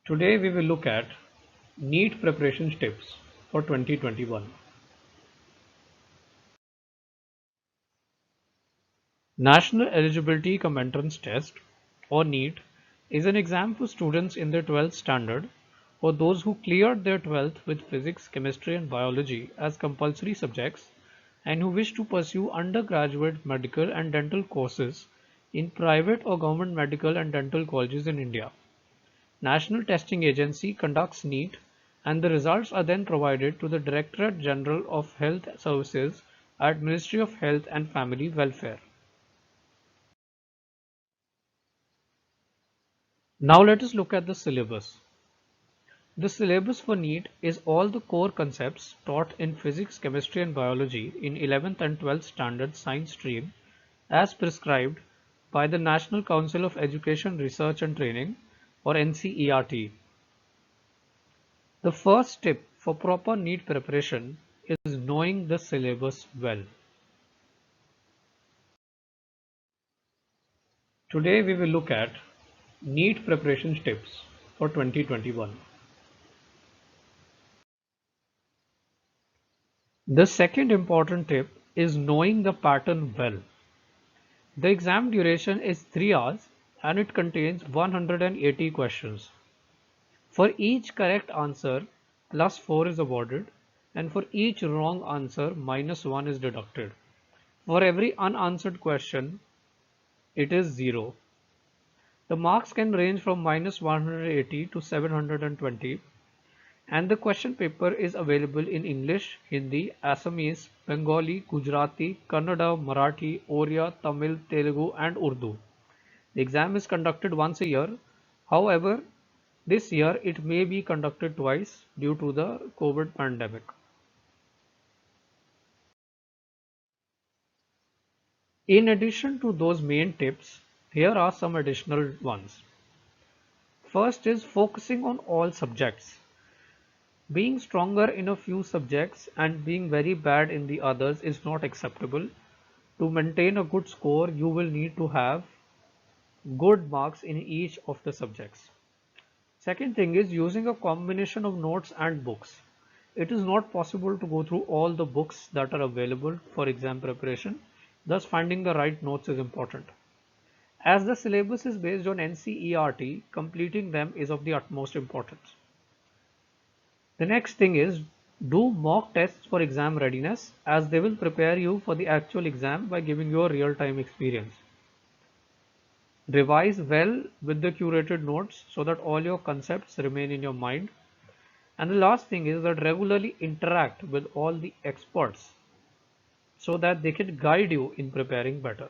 Today we will look at NEET preparation tips for 2021. National Eligibility Cum Entrance Test or NEET is an exam for students in their 12th standard or those who cleared their 12th with physics, chemistry and biology as compulsory subjects and who wish to pursue undergraduate medical and dental courses in private or government medical and dental colleges in India. National Testing Agency conducts NEET and the results are then provided to the Directorate General of Health Services at Ministry of Health and Family Welfare. Now let us look at the syllabus. The syllabus for NEET is all the core concepts taught in physics, chemistry and biology in 11th and 12th standard science stream as prescribed by the National Council of Education Research and Training or NCERT. The first tip for proper NEET preparation is knowing the syllabus well. Today we will look at NEET preparation tips for 2021. The second important tip is knowing the pattern well. The exam duration is 3 hours and it contains 180 questions. For each correct answer, plus 4 is awarded and for each wrong answer, minus 1 is deducted. For every unanswered question, it is 0. The marks can range from minus 180 to 720 and the question paper is available in English, Hindi, Assamese, Bengali, Gujarati, Kannada, Marathi, Oriya, Tamil, Telugu and Urdu. The exam is conducted once a year. However, this year it may be conducted twice due to the COVID pandemic. In addition to those main tips, here are some additional ones. First is focusing on all subjects. Being stronger in a few subjects and being very bad in the others is not acceptable. To maintain a good score, you will need to have good marks in each of the subjects. Second thing is using a combination of notes and books. It is not possible to go through all the books that are available for exam preparation. Thus, finding the right notes is important. As the syllabus is based on NCERT, completing them is of the utmost importance. The next thing is do mock tests for exam readiness as they will prepare you for the actual exam by giving you a real-time experience. Revise well with the curated notes so that all your concepts remain in your mind. And the last thing is that regularly interact with all the experts so that they can guide you in preparing better.